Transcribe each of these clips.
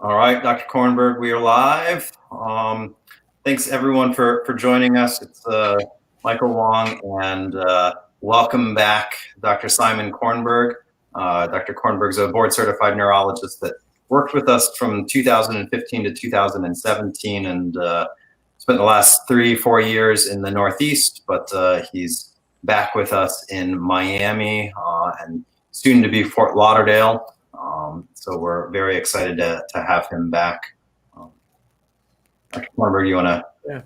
All right, Dr. Kornberg, we are live. Thanks everyone for joining us. It's Michael Wong, and welcome back, Dr. Simon Kornberg. Dr. Kornberg's a board-certified neurologist that worked with us from 2015 to 2017, and spent the last 3-4 years in the Northeast, but he's back with us in Miami and soon to be Fort Lauderdale. So we're very excited to have him back. Dr. Kornberg, you want to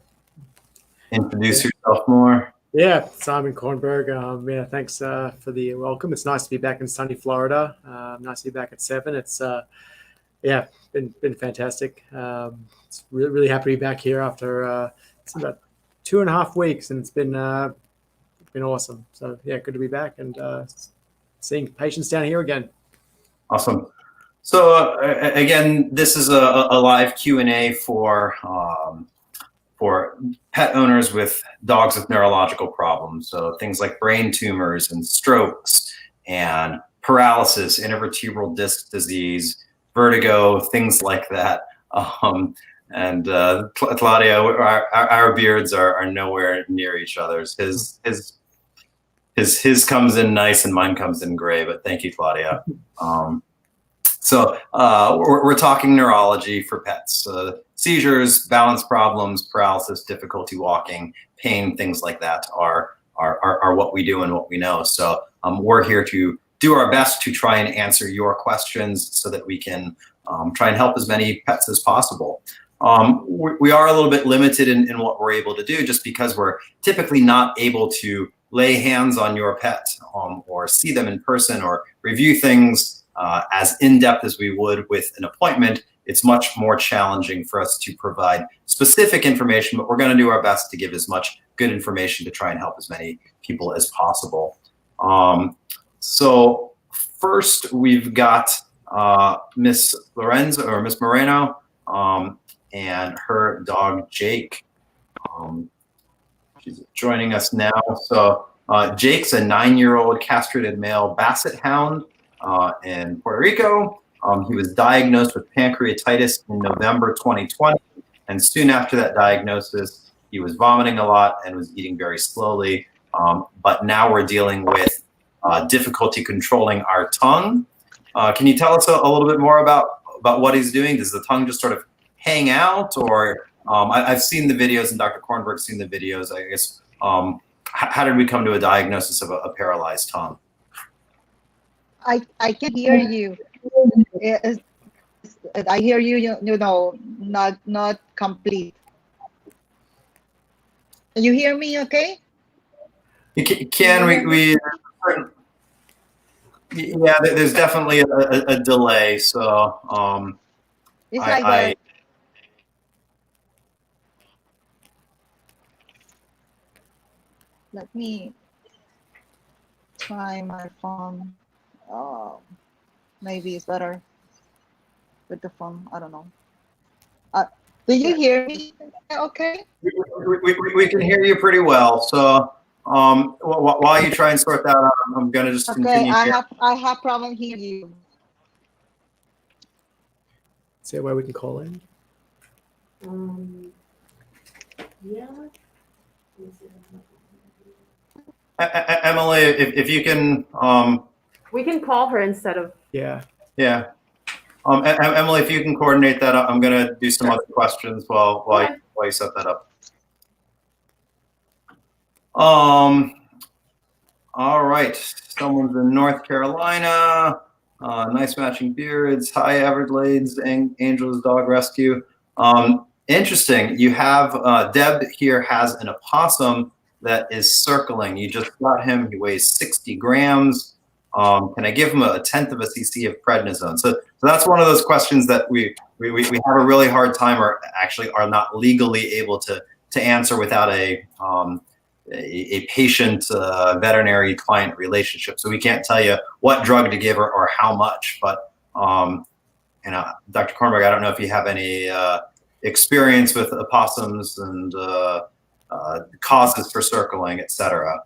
introduce yourself more? Yeah, Simon Kornberg. Yeah, thanks for the welcome. It's nice to be back in sunny Florida. Nice to be back at SEVN. It's yeah, been fantastic. It's really happy to be back here after it's about 2.5 weeks, and it's been awesome. So yeah, good to be back and seeing patients down here again. Awesome. So again, this is a live Q&A for pet owners with dogs with neurological problems. So things like brain tumors and strokes and paralysis, intervertebral disc disease, vertigo, things like that. And Claudia, our beards are nowhere near each other's. His comes in nice and mine comes in gray, but thank you, Claudia. So we're talking neurology for pets. Seizures, balance problems, paralysis, difficulty walking, pain, things like that are what we do and what we know. So we're here to do our best to try and answer your questions so that we can try and help as many pets as possible. We are a little bit limited in what we're able to do just because we're typically not able to lay hands on your pet or see them in person or review things as in-depth as we would with an appointment. It's much more challenging for us to provide specific information, but we're going to do our best to give as much good information to try and help as many people as possible. So first we've got Miss Lorenzo or Miss Moreno and her dog Jake. She's joining us now. So Jake's a 9-year-old castrated male basset hound in Puerto Rico. He was diagnosed with pancreatitis in November 2020, and soon after that diagnosis, he was vomiting a lot and was eating very slowly. But now we're dealing with difficulty controlling our tongue. Can you tell us a little bit more about what he's doing? Does the tongue just sort of hang out, or I've seen the videos, and Dr. Kornberg's seen the videos, I guess. How did we come to a diagnosis of a paralyzed tongue? I can hear you. I hear you. You know, not complete. You hear me? Okay. Yeah, there's definitely a delay. So let me try my phone. Oh, maybe it's better with the phone. I don't know. Do you hear me? Okay. We can hear you pretty well. So while you try and sort that out, I'm going to just continue. I have problem hearing you. Is there a way we can call in? Yeah. Emily, if you can. We can call her instead of. Yeah. Yeah. Emily, if you can coordinate that, I'm going to do some other questions while you set that up. All right. Someone's in North Carolina. Nice matching beards. Hi, Everglades Angels Dog Rescue. Interesting. You have Deb here has an opossum that is circling. You just got him. He weighs 60 grams. Can I give him a 1/10 of a cc of prednisone? So that's one of those questions that we have a really hard time, or actually are not legally able to answer without a patient veterinary client relationship. So we can't tell you what drug to give or how much. But you know, Dr. Kornberg, I don't know if you have any experience with opossums and causes for circling, etc.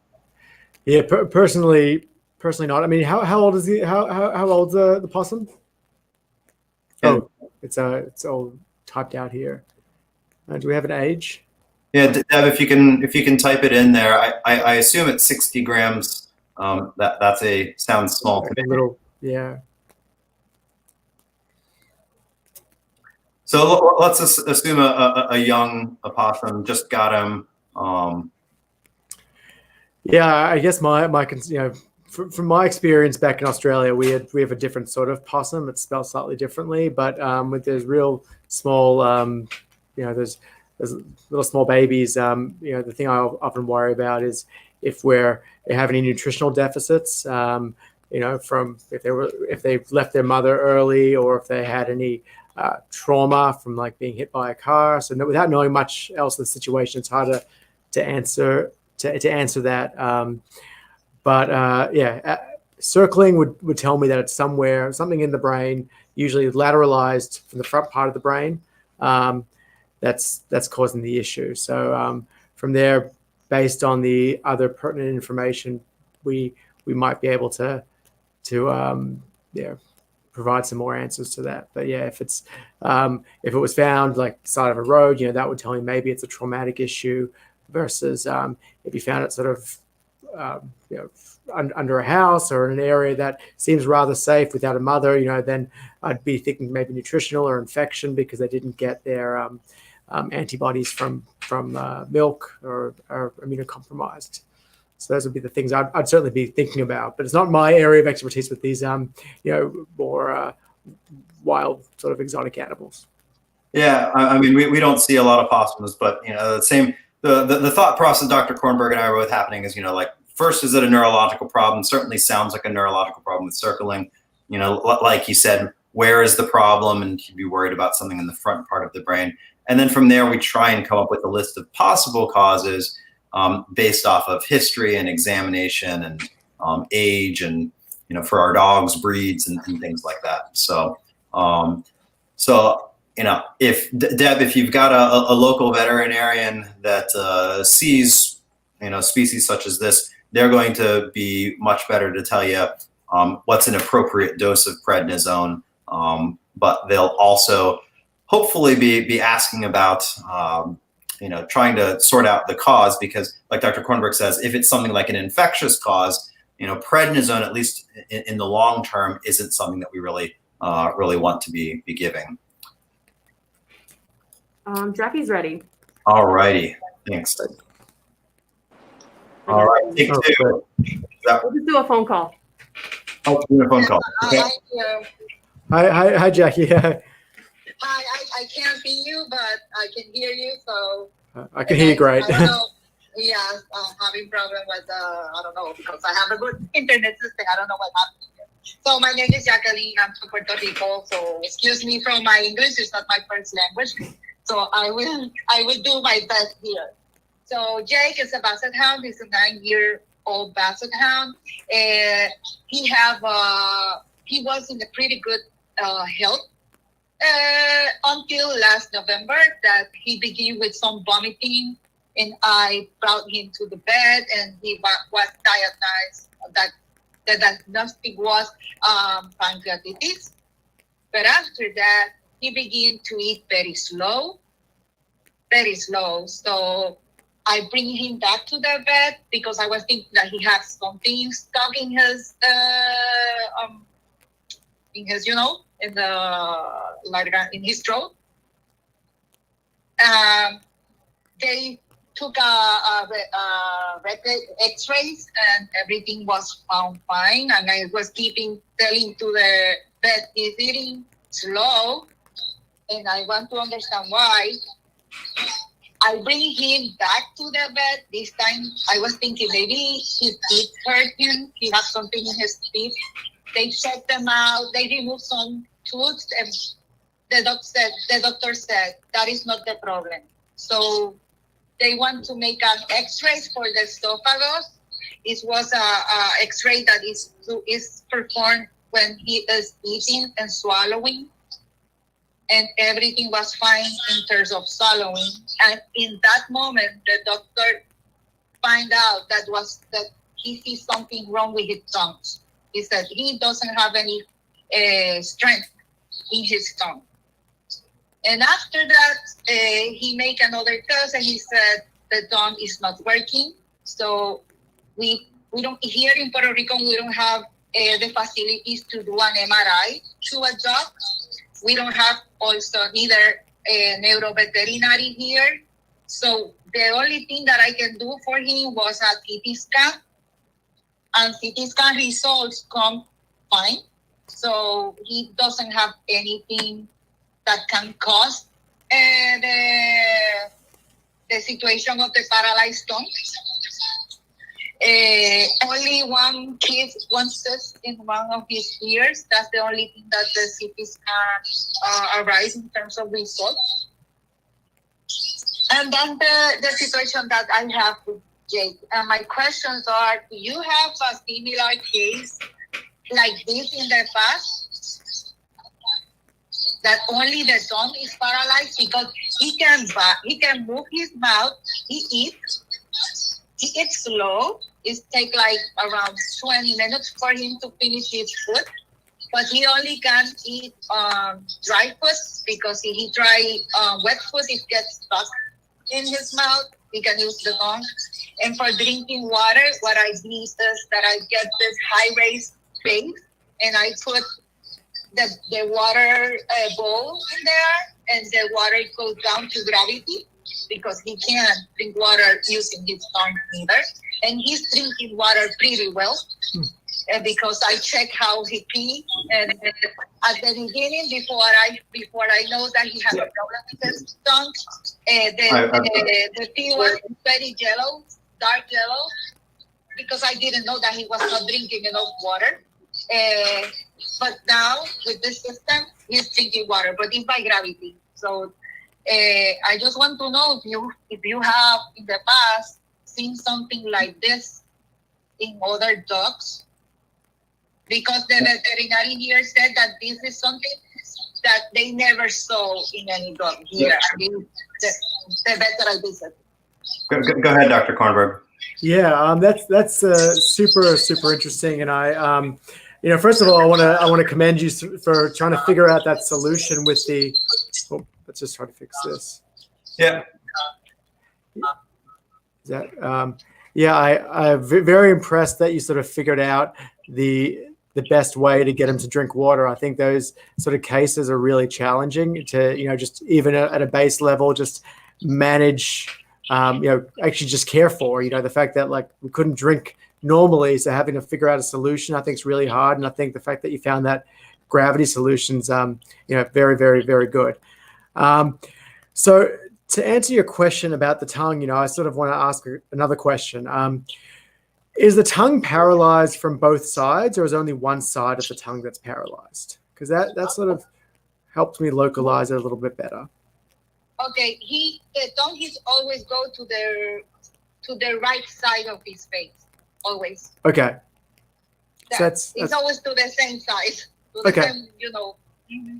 Yeah, personally not. I mean, how old is he? How old's the possum? Oh, it's all typed out here. Do we have an age? Yeah, Deb, if you can type it in there. I assume it's 60 grams. That's sounds small to Like a me. little, yeah. So let's assume a young opossum just got him. Yeah, I guess from my experience back in Australia, we have a different sort of possum. It's spelled slightly differently, but with there's real small, there's little small babies. The thing I often worry about is if they have any nutritional deficits. From if they've left their mother early, or if they had any trauma from like being hit by a car. So without knowing much else of the situation, it's hard to answer that. Circling would tell me that it's something in the brain, usually lateralized from the front part of the brain, that's causing the issue. So from there, based on the other pertinent information, we might be able to provide some more answers to that. But yeah, if it was found like side of a road, that would tell me maybe it's a traumatic issue, versus if you found it sort of under a house or in an area that seems rather safe without a mother, then I'd be thinking maybe nutritional or infection because they didn't get their antibodies from milk or are immunocompromised. So those would be the things I'd certainly be thinking about. But it's not my area of expertise with these, more wild sort of exotic animals. Yeah, I mean, we don't see a lot of possums, but the thought process Dr. Kornberg and I were both happening is, like, first, is it a neurological problem? Certainly sounds like a neurological problem with circling. Like you said, where is the problem? And you'd be worried about something in the front part of the brain. And then from there, we try and come up with a list of possible causes based off of history and examination and age and, for our dogs, breeds and things like that. So, if Deb, if you've got a local veterinarian that sees, species such as this, they're going to be much better to tell you what's an appropriate dose of prednisone. But they'll also hopefully be asking about, trying to sort out the cause, because like Dr. Kornberg says, if it's something like an infectious cause, prednisone, at least in the long term, isn't something that we really want to be giving. Jackie's ready. All righty. Thanks. All right. Take two. We'll just do a phone call. Oh, do a phone call. Okay. Hi, Jackie. Hi, I can't see you, but I can hear you. So I can hear you great. I don't know. Yeah, having problem with I don't know, because I have a good internet system. I don't know what happened here. So my name is Jacqueline. I'm from Puerto Rico. So excuse me from my English. It's not my first language. So I will do my best here. So Jake is a basset hound. He's a 9-year-old basset hound. He was in a pretty good health until last November, that he began with some vomiting, and I brought him to the bed, and he was diagnosed that the diagnostic was pancreatitis. But after that, he began to eat very slow. So I bring him back to the bed because I was thinking that he had something stuck in his in his throat. They took X-rays and everything was found fine. And I was telling to the vet, he's eating slow, and I want to understand why. I bring him back to the vet. This time I was thinking maybe his teeth hurt him. He had something in his teeth. They checked them out. They removed some tooth, and the doctor said that is not the problem. So they want to make an X-ray for the esophagus. It was a X-ray that is performed when he is eating and swallowing, and everything was fine in terms of swallowing. And in that moment, the doctor find out that he sees something wrong with his tongue. He said he doesn't have any strength in his tongue. And after that, he made another test and he said the tongue is not working. So we don't, here in Puerto Rico, we don't have the facilities to do an MRI to a dog. We don't have also neither a neuroveterinary here. So the only thing that I can do for him was a CT scan. And CT scan results come fine. So he doesn't have anything that can cause the situation of the paralyzed tongue. Only one cyst in one of his ears. That's the only thing that the CT scan arise in terms of results. And then the situation that I have with Jake. And my questions are, do you have a similar case like this in the past? That only the tongue is paralyzed because he can move his mouth, he eats slow. It takes like around 20 minutes for him to finish his food. But he only can eat dry food because if he try wet food, it gets stuck in his mouth. He can use the tongue. And for drinking water, what I do is that I get this high-raised base and I put the water bowl in there, and the water goes down to gravity because he can't drink water using his tongue either. And he's drinking water pretty well because I check how he pee. And at the beginning, before I know that he has a problem with his tongue, the pee was very yellow, dark yellow, because I didn't know that he was not drinking enough water. But now with this system, he's drinking water, but it's by gravity. So I just want to know if you have in the past seen something like this in other dogs, because the veterinary here said that this is something that they never saw in any dog here. I mean, the vet that I visited. Go ahead, Dr. Kornberg. Yeah, that's super interesting, and I, first of all, I want to commend you for trying to figure out that solution with the. Oh, let's just try to fix this. Yeah. Is that? I'm very impressed that you sort of figured out the best way to get him to drink water. I think those sort of cases are really challenging to, just even at a base level, just manage. Actually just care for, the fact that like we couldn't drink normally. So having to figure out a solution, I think is really hard. And I think the fact that you found that gravity solutions, very, very, very good. So to answer your question about the tongue, I sort of want to ask another question. Is the tongue paralyzed from both sides, or is only one side of the tongue that's paralyzed? Because that sort of helped me localize it a little bit better. Okay, the tongue is always go to the right side of his face, always. Okay. So that's always to the same side. Okay. Same, Mm-hmm.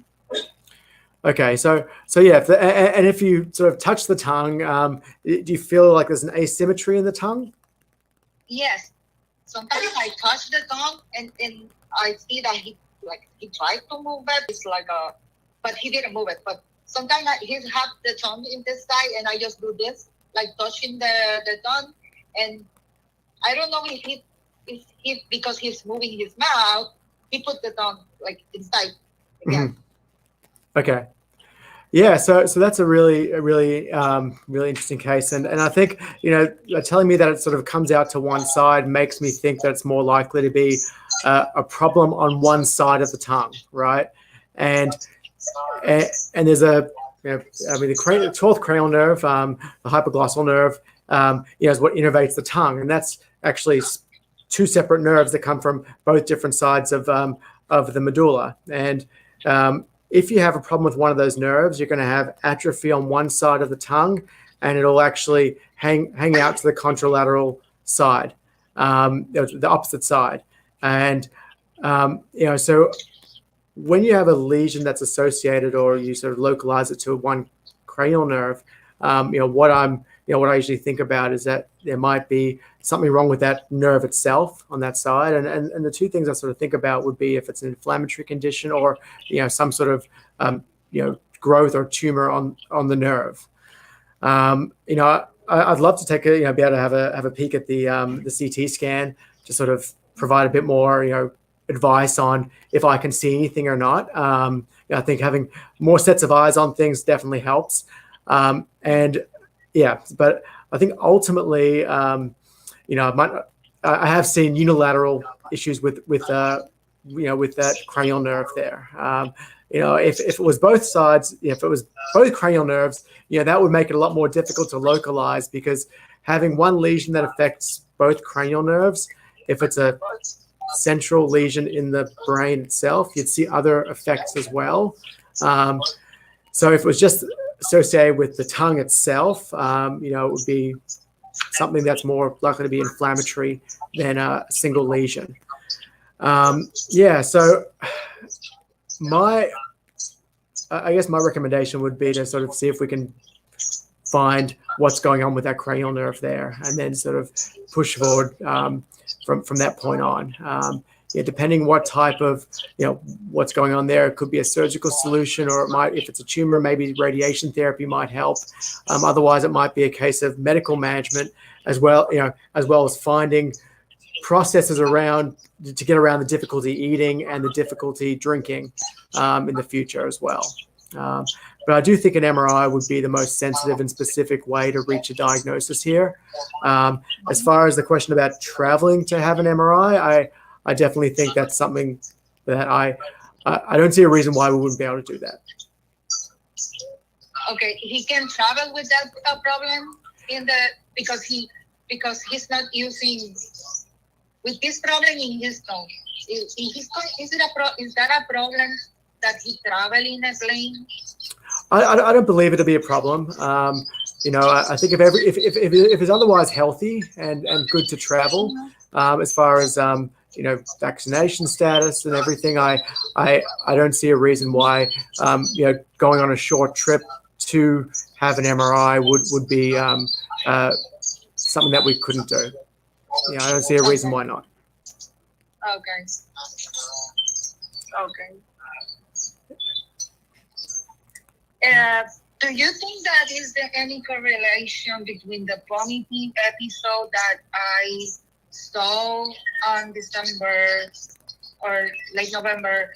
Okay, so yeah, and if you sort of touch the tongue, do you feel like there's an asymmetry in the tongue? Yes. Sometimes I touch the tongue and I see that he tried to move it. It's like but he didn't move it. But sometimes he has the tongue in this side, and I just do this, like touching the tongue, and I don't know if he because he's moving his mouth, he put the tongue like inside again. Mm-hmm. Okay. Yeah, so that's a really interesting case, and I think telling me that it sort of comes out to one side makes me think that it's more likely to be a problem on one side of the tongue, right? And there's the 12th cranial nerve, the hypoglossal nerve, is what innervates the tongue, and that's actually two separate nerves that come from both different sides of the medulla. And if you have a problem with one of those nerves, you're going to have atrophy on one side of the tongue, and it'll actually hang out to the contralateral side, the opposite side. And so when you have a lesion that's associated, or you sort of localize it to one cranial nerve, what I usually think about is that there might be something wrong with that nerve itself on that side. And the two things I sort of think about would be if it's an inflammatory condition, or, some sort of, growth or tumor on the nerve. I'd love to take be able to have a peek at the CT scan to sort of provide a bit more, advice on if I can see anything or not. I think having more sets of eyes on things definitely helps. But I think ultimately, I have seen unilateral issues with that cranial nerve there. If it was both sides, if it was both cranial nerves, that would make it a lot more difficult to localize, because having one lesion that affects both cranial nerves, if it's a central lesion in the brain itself, you'd see other effects as well. So if it was just associated with the tongue itself, it would be something that's more likely to be inflammatory than a single lesion. So I guess my recommendation would be to sort of see if we can find what's going on with that cranial nerve there, and then sort of push forward from that point on. Depending what type of, what's going on there, it could be a surgical solution, or it might, if it's a tumor, maybe radiation therapy might help. Otherwise, it might be a case of medical management as well, as well as finding processes to get around the difficulty eating and the difficulty drinking in the future as well. But I do think an MRI would be the most sensitive and specific way to reach a diagnosis here. As far as the question about traveling to have an MRI, I definitely think that's something that I don't see a reason why we wouldn't be able to do that. Okay, he can travel with that problem because he's not using with this problem in his tongue. Is that a problem that he travel in a plane? I don't believe it'll be a problem. I think if it's otherwise healthy and good to travel, as far as vaccination status and everything, I don't see a reason why going on a short trip to have an MRI would be something that we couldn't do. I don't see a reason why not. Okay. Do you think that is there any correlation between the vomiting episode that I saw on December or late November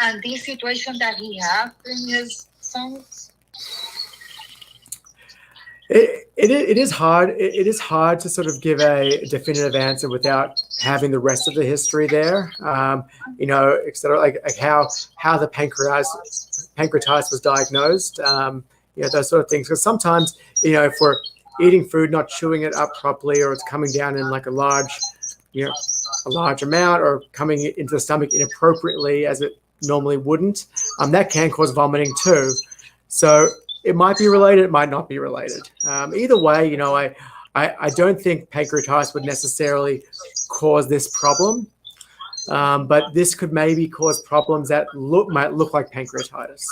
and this situation that he had in his sons? It is hard. It is hard to sort of give a definitive answer without having the rest of the history there. Etc. Like how the pancreatitis was diagnosed. Those sort of things. Because sometimes, if we're eating food, not chewing it up properly, or it's coming down in like a large amount, or coming into the stomach inappropriately as it normally wouldn't, that can cause vomiting too. So it might be related, it might not be related. Either way, I don't think pancreatitis would necessarily cause this problem, but this could maybe cause problems that might look like pancreatitis.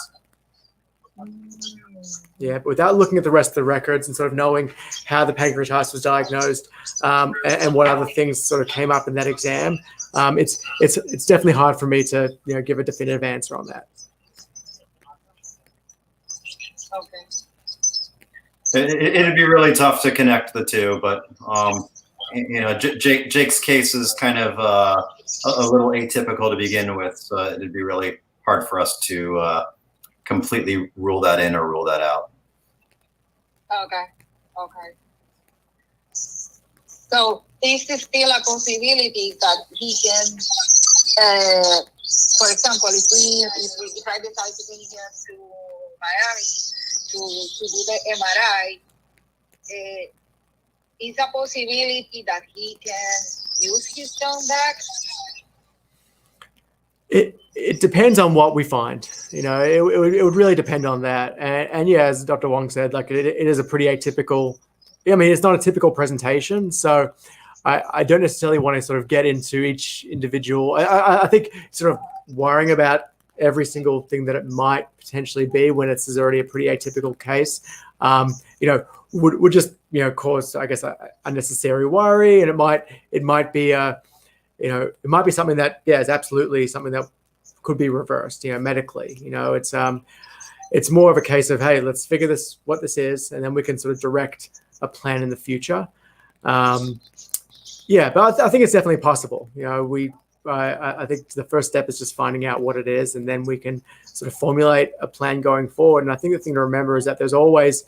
Yeah, but without looking at the rest of the records and sort of knowing how the pancreatitis was diagnosed and what other things sort of came up in that exam, it's definitely hard for me to give a definitive answer on that. Okay. It'd be really tough to connect the two, but Jake's case is kind of a little atypical to begin with, so it'd be really hard for us to completely rule that in or rule that out. Okay. So this is still a possibility that he can, for example, if I decide to bring him to Miami to do the MRI, is a possibility that he can use his tongue back? It depends on what we find. It would really depend on that. And yeah, as Dr. Wong said, like it is a pretty atypical. It's not a typical presentation, so I don't necessarily want to sort of get into each individual. I think sort of worrying about every single thing that it might potentially be when it's already a pretty atypical case, would just cause, I guess, unnecessary worry, and it might be it might be something that is absolutely something that could be reversed, medically. It's it's more of a case of, hey, let's figure what this is, and then we can sort of direct a plan in the future. Yeah, but I think it's definitely possible. You know, I think the first step is just finding out what it is, and then we can sort of formulate a plan going forward. And I think the thing to remember is that there's always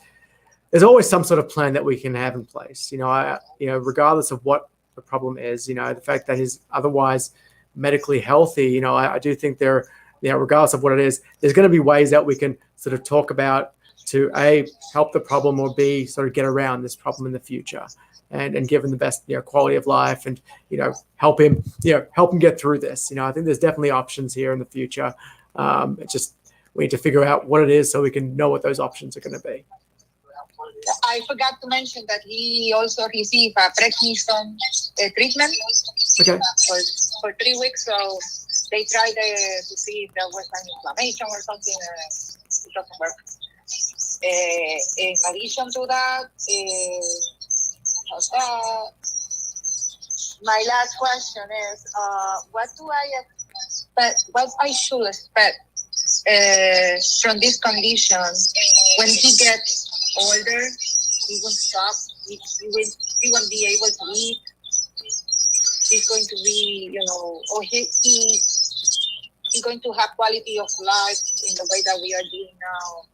some sort of plan that we can have in place. You know, regardless of what the problem is, you know, the fact that he's otherwise medically healthy, you know, I do think regardless of what it is, there's going to be ways that we can sort of talk about to A, help the problem, or B, sort of get around this problem in the future, and give him the best, you know, quality of life, and, you know, help him get through this. You know, I think there's definitely options here in the future. It's just, we need to figure out what it is so we can know what those options are going to be. I forgot to mention that he also received a prednisone treatment. Okay. For 3 weeks. So they tried to see if there was an inflammation or something. It doesn't work. In addition to that, my last question is, what I should expect from this condition when he gets older? He won't stop. He won't be able to eat. He's going to be, you know, or he's going to have quality of life in the way that we are doing now.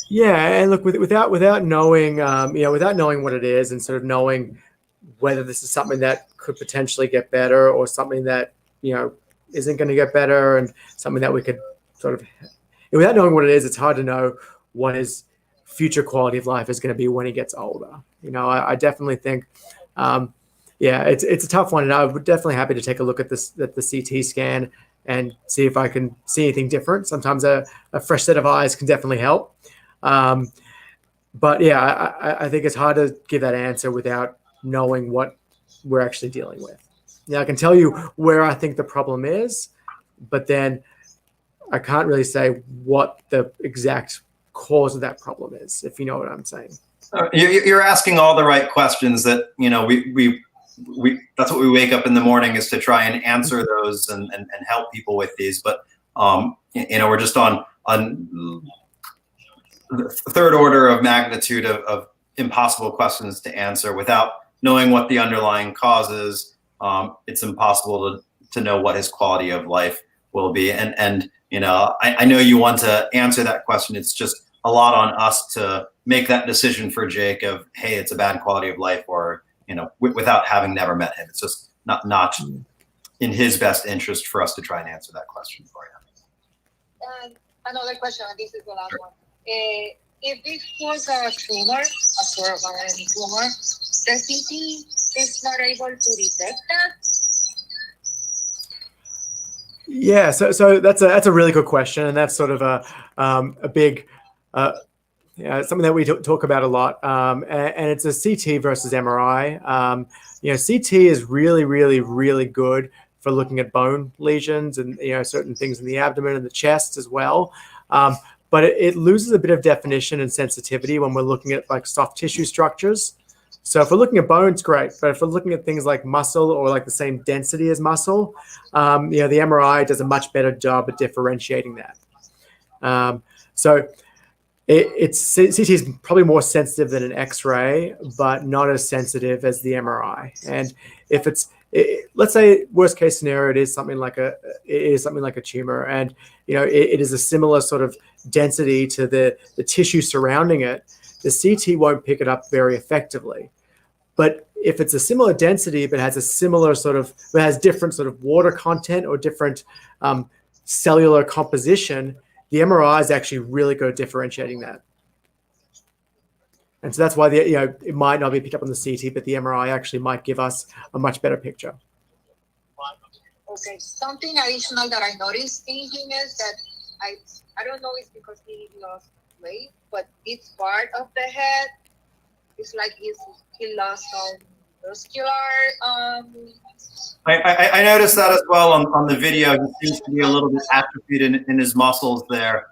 Yeah, and look, without knowing, without knowing what it is, and sort of knowing whether this is something that could potentially get better, or something that, you know, isn't going to get better, and something that we could sort of, without knowing what it is, it's hard to know what his future quality of life is going to be when he gets older. You know, I definitely think, it's a tough one, and I would definitely happy to take a look at the CT scan and see if I can see anything different. Sometimes a fresh set of eyes can definitely help. But yeah, I think it's hard to give that answer without knowing what we're actually dealing with. Now, I can tell you where I think the problem is, but then I can't really say what the exact cause of that problem is, if you know what I'm saying. You're asking all the right questions that, you know, we that's what we wake up in the morning, is to try and answer those and help people with these. But, you know, we're just on the third order of magnitude of impossible questions to answer. Without knowing what the underlying cause is, it's impossible to know what his quality of life will be. And you know, I know you want to answer that question. It's just a lot on us to make that decision for Jake of, hey, it's a bad quality of life, or, you know, without having never met him. It's just not in his best interest for us to try and answer that question for you. And another question, and this is the last one. If this was a tumor, a sort of any tumor, the CT is not able to detect that? Yeah, so that's a really good question, and that's sort of a big something that we talk about a lot, and it's a CT versus MRI. You know, CT is really, really, really good for looking at bone lesions and, you know, certain things in the abdomen and the chest as well. But it loses a bit of definition and sensitivity when we're looking at like soft tissue structures. So if we're looking at bones, great. But if we're looking at things like muscle, or like the same density as muscle, you know, the MRI does a much better job at differentiating that. So CT is probably more sensitive than an X-ray, but not as sensitive as the MRI. And if let's say worst case scenario, it is something like a tumor, and, you know, it is a similar sort of density to the tissue surrounding it, the CT won't pick it up very effectively. But if it's a similar density, but has a similar has different sort of water content or different cellular composition, the MRI is actually really good at differentiating that. And so that's why it might not be picked up on the CT, but the MRI actually might give us a much better picture. Okay. Something additional that I noticed in him is that I don't know, it's because he lost weight, but this part of the head, it's like he lost some muscular. I noticed that as well on the video. He seems to be a little bit atrophied in his muscles there.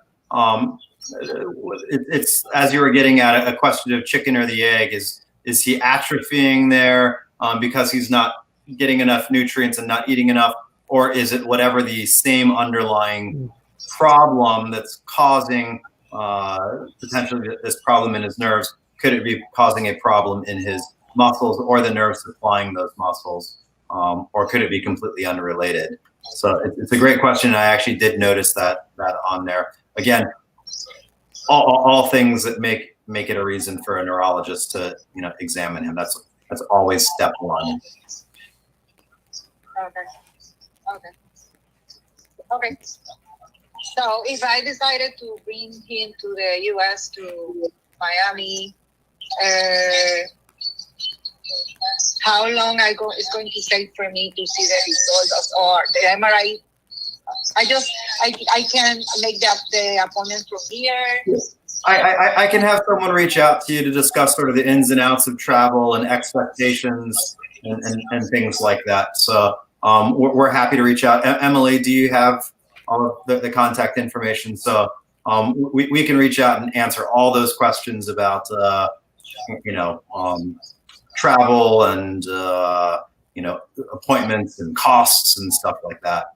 It's, as you were getting at, a question of chicken or the egg. Is he atrophying there because he's not getting enough nutrients and not eating enough, or is it whatever the same underlying problem that's causing potentially this problem in his nerves? Could it be causing a problem in his muscles or the nerves supplying those muscles? Or could it be completely unrelated? So it's a great question. I actually did notice that on there. Again, all things that make it a reason for a neurologist to examine him. That's always step one. Okay. So if I decided to bring him to the U.S. to Miami, how long it's going to take for me to see the results or the MRI? I can make the appointment from here. I can have someone reach out to you to discuss sort of the ins and outs of travel and expectations and things like that. So we're happy to reach out. Emily, do you have all of the contact information? So we can reach out and answer all those questions about travel and appointments and costs and stuff like that.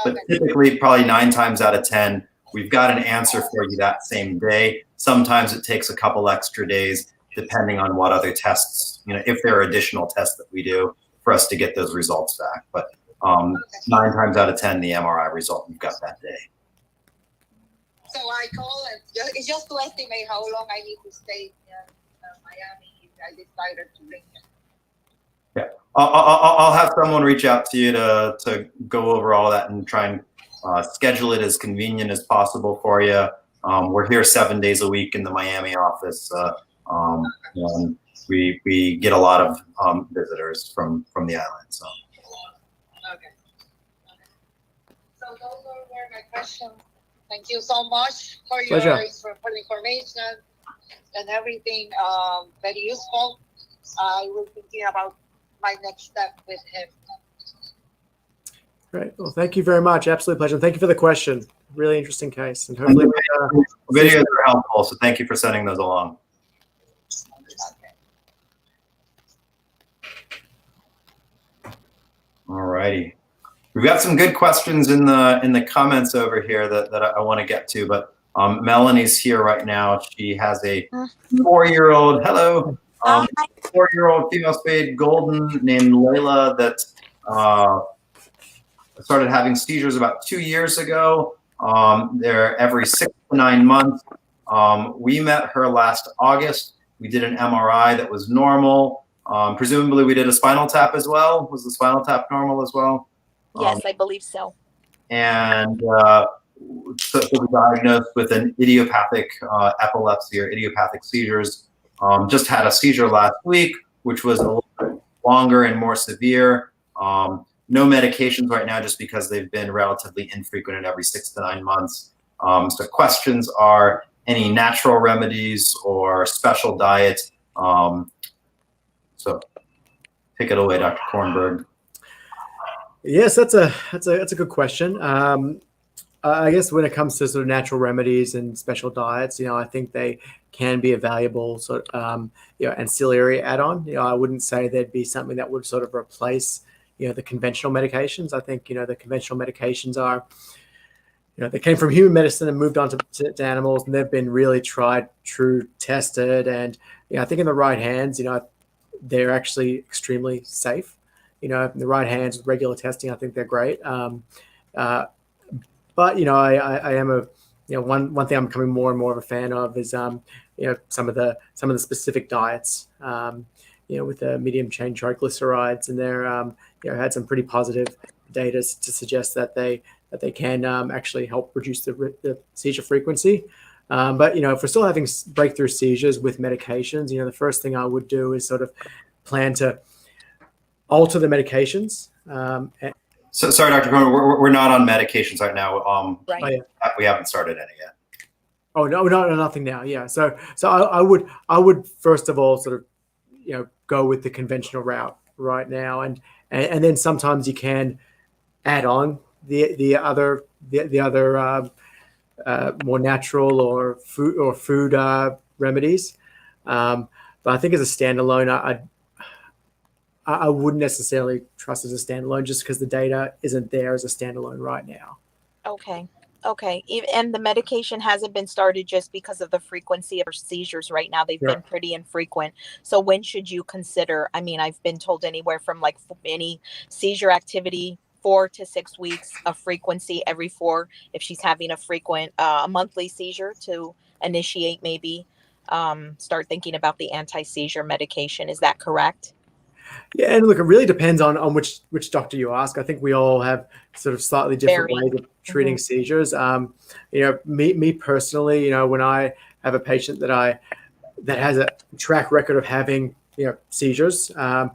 But typically, probably 9 times out of 10, we've got an answer for you that same day. Sometimes it takes a couple extra days, depending on what other tests, if there are additional tests that we do for us to get those results back. But 9 times out of 10, the MRI result we've got that day. So I call it. It's just to estimate how long I need to stay in Miami if I decided to bring him. Yeah, I'll have someone reach out to you to go over all that and try and schedule it as convenient as possible for you. We're here 7 days a week in the Miami office. And we get a lot of visitors from the island. So. Okay. So those were my questions. Thank you so much for your for the information and everything. Very useful. I will be thinking about my next step with him. Great. Well, thank you very much. Absolute pleasure. Thank you for the question. Really interesting case. And hopefully videos are helpful. So thank you for sending those along. All righty. We've got some good questions in the comments over here that I want to get to, but Melanie's here right now. She has a 4-year-old. Hello. 4-year-old female spayed golden named Layla that started having seizures about 2 years ago. They're every 6 to 9 months. We met her last August. We did an MRI that was normal. Presumably we did a spinal tap as well. Was the spinal tap normal as well? Yes, I believe so. And so we diagnosed with an idiopathic epilepsy or idiopathic seizures. Just had a seizure last week, which was a little bit longer and more severe. No medications right now, just because they've been relatively infrequent at every 6 to 9 months. So questions are any natural remedies or special diet. So take it away, Dr. Kornberg. Yes, that's a good question. I guess when it comes to sort of natural remedies and special diets, I think they can be a valuable sort of ancillary add-on. I wouldn't say there'd be something that would sort of replace the conventional medications. I think the conventional medications are they came from human medicine and moved on to animals, and they've been really tried, true, tested, and I think in the right hands, they're actually extremely safe. In the right hands with regular testing, I think they're great. But I am one thing I'm becoming more and more of a fan of is some of the specific diets. With the medium chain triglycerides, and they're had some pretty positive data to suggest that they can actually help reduce the seizure frequency. But if we're still having breakthrough seizures with medications, the first thing I would do is sort of plan to alter the medications. So sorry, Dr. Kornberg, we're not on medications right now. Right. We haven't started any yet. Oh no, nothing now. Yeah. So I would first of all sort of go with the conventional route right now, and then sometimes you can add on the other more natural or food remedies. But I think as a standalone, I wouldn't necessarily trust as a standalone just because the data isn't there as a standalone right now. Okay. Okay. And the medication hasn't been started just because of the frequency of her seizures right now. They've Yeah. been pretty infrequent. So when should you consider? I mean, I've been told anywhere from like any seizure activity, 4 to 6 weeks of frequency every 4, if she's having a frequent, a monthly seizure, to initiate maybe start thinking about the anti-seizure medication. Is that correct? Yeah, and look, it really depends on which doctor you ask. I think we all have sort of slightly different Very. ways of treating seizures. Me personally, when I have a patient that has a track record of having seizures, I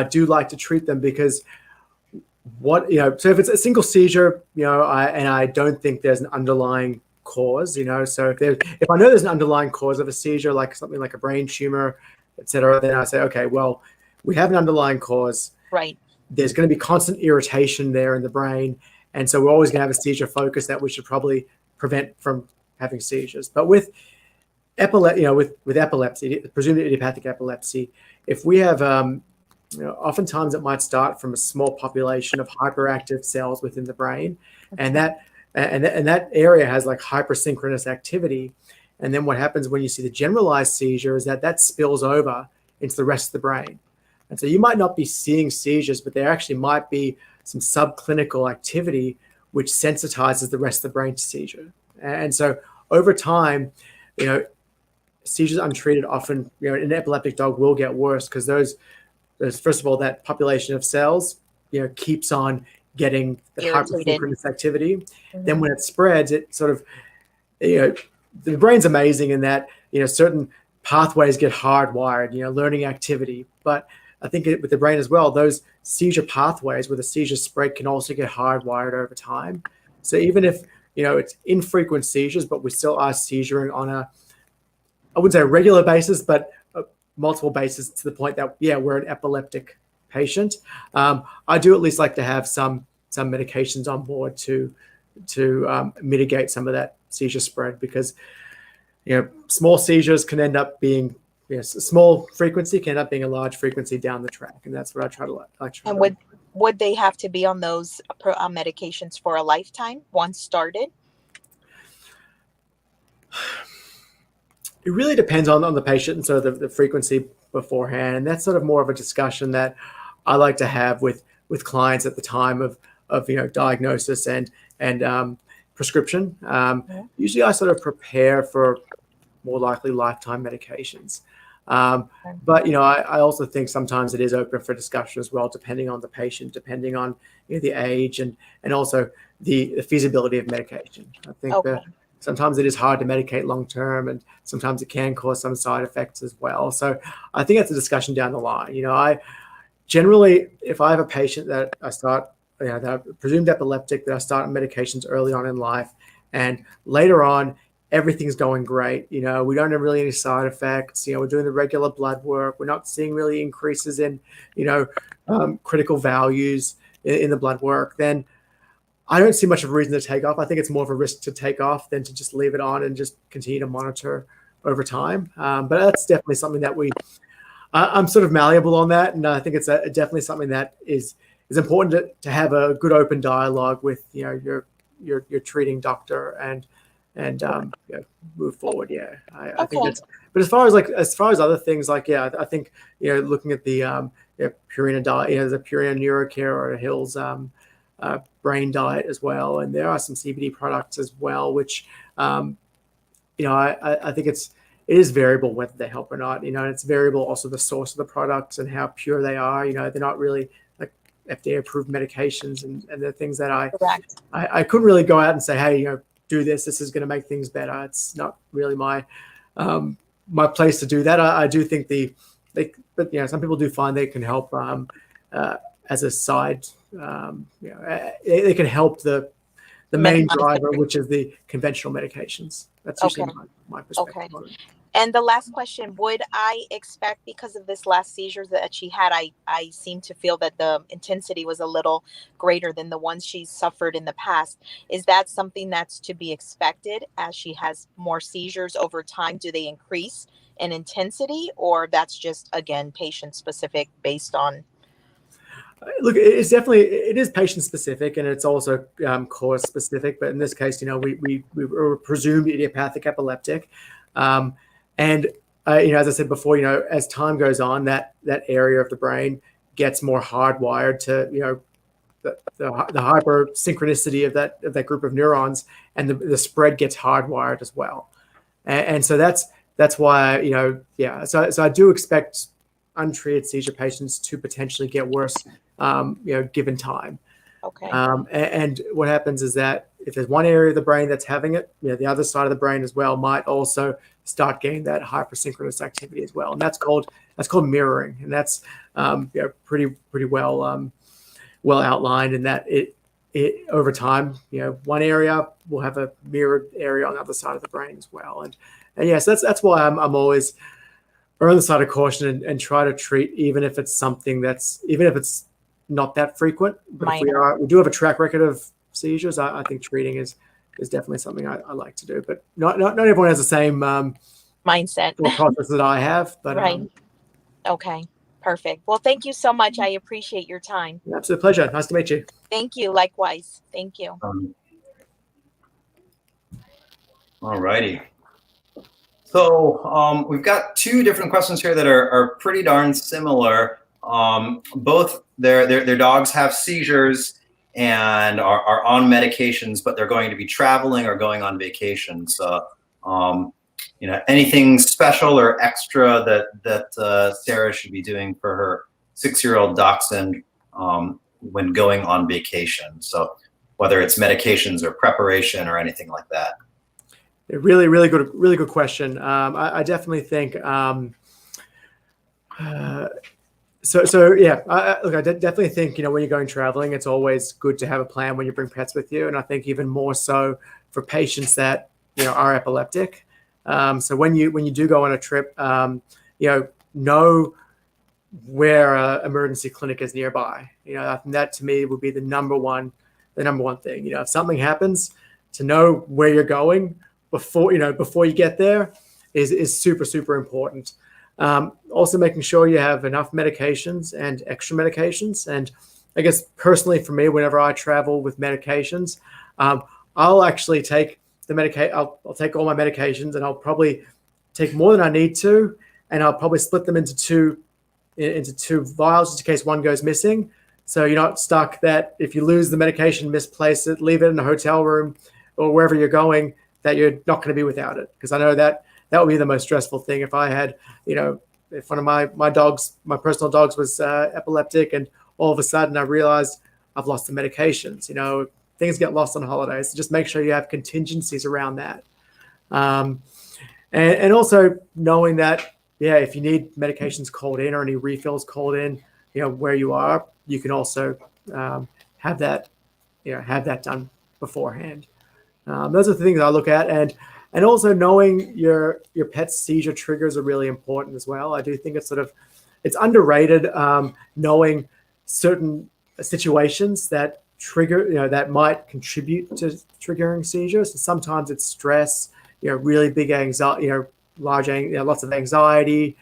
do like to treat them because so if it's a single seizure, I don't think there's an underlying cause, so if I know there's an underlying cause of a seizure, like something like a brain tumor, etc., then I say, okay, well, we have an underlying cause. Right. There's going to be constant irritation there in the brain, and so we're always going to have a seizure focus that we should probably prevent from having seizures. But with epilepsy, with epilepsy, presumed idiopathic epilepsy, if we have oftentimes it might start from a small population of hyperactive cells within the brain, and that area has like hypersynchronous activity. And then what happens when you see the generalized seizure is that spills over into the rest of the brain. And so you might not be seeing seizures, but there actually might be some subclinical activity which sensitizes the rest of the brain to seizure. And so over time, seizures untreated often, an epileptic dog will get worse because those first of all, that population of cells, keeps on getting the hypersynchronous activity. Mm-hmm. Then when it spreads, it sort of, the brain's amazing in that, certain pathways get hardwired, learning activity. But I think with the brain as well, those seizure pathways where the seizure spread can also get hardwired over time. So even if, it's infrequent seizures, but we still are seizuring on I wouldn't say a regular basis, but multiple bases to the point that, we're an epileptic patient. I do at least like to have some medications on board to mitigate some of that seizure spread because, small seizures can end up being, small frequency can end up being a large frequency down the track. And that's what I try to like. And would they have to be on those medications for a lifetime once started? It really depends on the patient and so the frequency beforehand. And that's sort of more of a discussion that I like to have with clients at the time of diagnosis and prescription. Usually I sort of prepare for more likely lifetime medications. But, I also think sometimes it is open for discussion as well, depending on the patient, depending on the age and also the feasibility of medication. I think that sometimes it is hard to medicate long-term and sometimes it can cause some side effects as well. So I think that's a discussion down the line. I generally, if I have a patient that I start, that are presumed epileptic, that I start on medications early on in life and later on, everything's going great. We don't have really any side effects. We're doing the regular blood work. We're not seeing really increases in, critical values in the blood work. Then I don't see much of a reason to take off. I think it's more of a risk to take off than to just leave it on and just continue to monitor over time. But that's definitely something that I'm sort of malleable on that. And I think it's definitely something that is important to have a good open dialogue with, your treating doctor and move forward. I think that's, but as far as other things, I think, looking at the Purina diet, the Purina NeuroCare or Hill's brain diet as well. And there are some CBD products as well, which, I think it is variable whether they help or not, and it's variable also the source of the products and how pure they are. They're not really like FDA approved medications and they're things that I couldn't really go out and say, hey, do this is going to make things better. It's not really my place to do that. I do think but some people do find they can help as a side. They can help the main driver, which is the conventional medications. That's usually my perspective on it. And the last question, would I expect, because of this last seizure that she had, I seem to feel that the intensity was a little greater than the ones she's suffered in the past. Is that something that's to be expected as she has more seizures over time? Do they increase in intensity, or that's just, again, patient specific based on? Look, it's definitely, it is patient specific and it's also cause specific. But in this case, we were presumed idiopathic epileptic. And, as I said before, as time goes on, that area of the brain gets more hardwired to, the hyper synchronicity of that group of neurons, and the spread gets hardwired as well. And so that's why, so I do expect untreated seizure patients to potentially get worse, given time. Okay. And what happens is that if there's one area of the brain that's having it, the other side of the brain as well might also start getting that hypersynchronous activity as well. And that's called mirroring. And that's pretty well outlined in that it over time, one area will have a mirrored area on the other side of the brain as well. And yes, that's why I'm always on the side of caution and try to treat, even if it's not that frequent. But if we do have a track record of seizures, I think treating is definitely something I like to do. But not everyone has the same mindset process that I have. But right. Okay. Perfect. Well, thank you so much. I appreciate your time. Absolute pleasure. Nice to meet you. Thank you. Likewise. Thank you. All righty. So we've got two different questions here that are pretty darn similar. Both their dogs have seizures and are on medications, but they're going to be traveling or going on vacation. So anything special or extra that Sarah should be doing for her 6-year-old dachshund when going on vacation. So whether it's medications or preparation or anything like that. A really good question. I definitely think. I definitely think when you're going traveling, it's always good to have a plan when you bring pets with you, and I think even more so for patients that are epileptic. So when you do go on a trip, know where an emergency clinic is nearby. That to me would be the number one thing. If something happens, to know where you're going before you get there is super important. Also making sure you have enough medications and extra medications. And I guess personally for me, whenever I travel with medications, I'll actually take I'll take all my medications and I'll probably take more than I need to, and I'll probably split them into two vials just in case one goes missing. So you're not stuck that if you lose the medication, misplace it, leave it in a hotel room or wherever you're going, that you're not going to be without it. Because I know that would be the most stressful thing if I had, if one of my dogs, my personal dogs was epileptic, and all of a sudden I realized I've lost the medications. Things get lost on holidays. So just make sure you have contingencies around that. And also knowing that, if you need medications called in or any refills called in, where you are, you can also have that done beforehand. Those are the things I look at, and also knowing your pet's seizure triggers are really important as well. I do think it's underrated, knowing certain situations that trigger, that might contribute to triggering seizures. Sometimes it's stress, really big anxiety, lots of anxiety,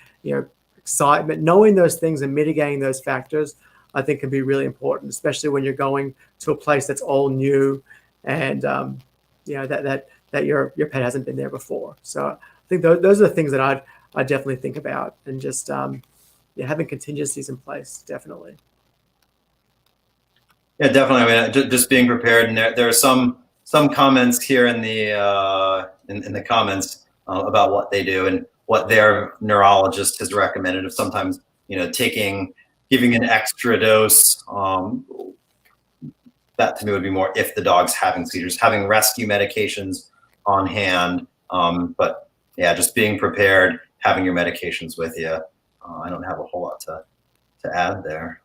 excitement. Knowing those things and mitigating those factors, I think, can be really important, especially when you're going to a place that's all new and that your pet hasn't been there before. So I think those are the things that I definitely think about, and just having contingencies in place, definitely. Yeah, definitely. I mean, just being prepared. And there are some comments here in the comments about what they do and what their neurologist has recommended of sometimes, giving an extra dose. That to me would be more if the dog's having seizures, having rescue medications on hand. But yeah, just being prepared, having your medications with you. I don't have a whole lot to add there.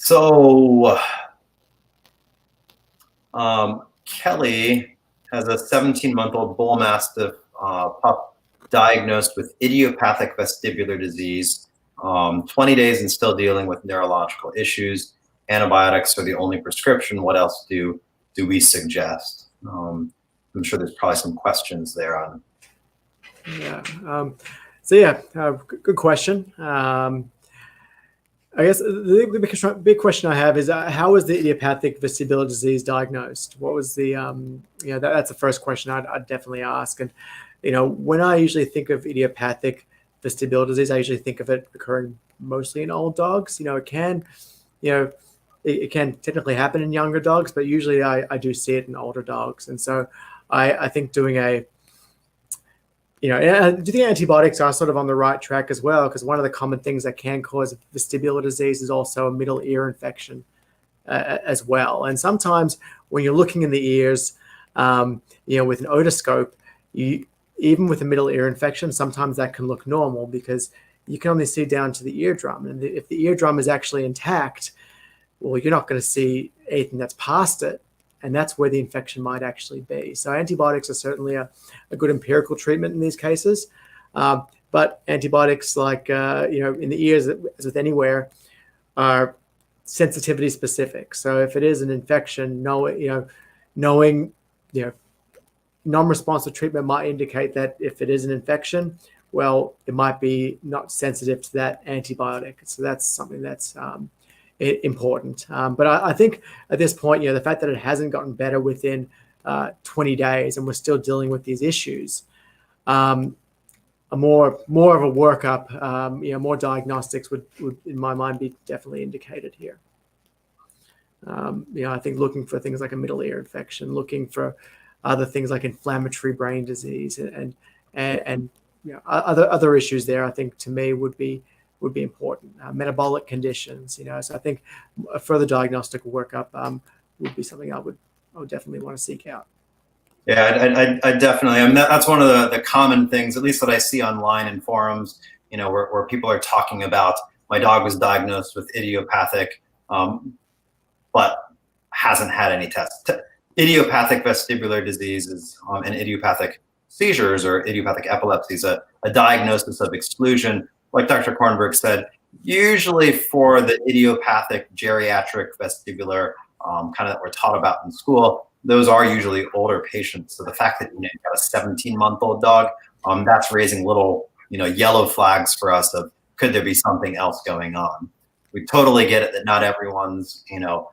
So Kelly has a 17-month-old bull mastiff pup diagnosed with idiopathic vestibular disease, 20 days and still dealing with neurological issues. Antibiotics are the only prescription. What else do we suggest? I'm sure there's probably some questions there on. Yeah. Good question. I guess the big question I have is how was the idiopathic vestibular disease diagnosed? What was the, that's the first question I'd definitely ask. And, when I usually think of idiopathic vestibular disease, I usually think of it occurring mostly in old dogs. It can, it can technically happen in younger dogs, but usually I do see it in older dogs. And so I think doing do you think antibiotics are sort of on the right track as well? Because one of the common things that can cause vestibular disease is also a middle ear infection as well. And sometimes when you're looking in the ears, with an otoscope, even with a middle ear infection, sometimes that can look normal because you can only see down to the eardrum. And if the eardrum is actually intact, well, you're not going to see anything that's past it. And that's where the infection might actually be. So antibiotics are certainly a good empirical treatment in these cases. But antibiotics, like, in the ears, as with anywhere, are sensitivity specific. So if it is an infection, knowing non-responsive treatment might indicate that if it is an infection, well, it might be not sensitive to that antibiotic. So that's something that's important. But I think at this point, the fact that it hasn't gotten better within 20 days and we're still dealing with these issues, more of a workup, more diagnostics would, in my mind, be definitely indicated here. I think looking for things like a middle ear infection, looking for other things like inflammatory brain disease and other issues there, I think to me would be important. Metabolic conditions, so I think a further diagnostic workup would be something I would definitely want to seek out. Yeah, I definitely. I mean, that's one of the common things, at least that I see online in forums, where people are talking about my dog was diagnosed with idiopathic, but hasn't had any tests. Idiopathic vestibular diseases and idiopathic seizures or idiopathic epilepsy is a diagnosis of exclusion. Like Dr. Kornberg said, usually for the idiopathic geriatric vestibular kind of that we're taught about in school, those are usually older patients. So the fact that you've got a 17-month-old dog, that's raising little yellow flags for us of could there be something else going on. We totally get it that not everyone's in a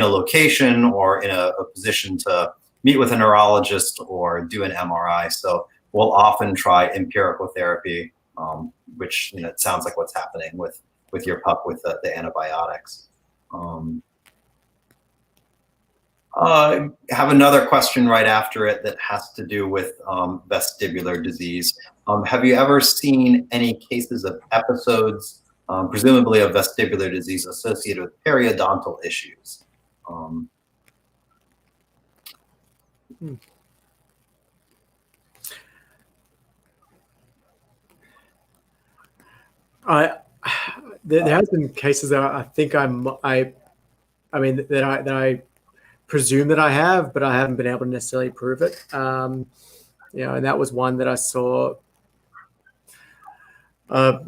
location or in a position to meet with a neurologist or do an MRI. So we'll often try empirical therapy, which it sounds like what's happening with your pup with the antibiotics. I have another question right after it that has to do with vestibular disease. Have you ever seen any cases of episodes, presumably of vestibular disease associated with periodontal issues? There has been cases that I think that I presume that I have, but I haven't been able to necessarily prove it. And that was one that I saw a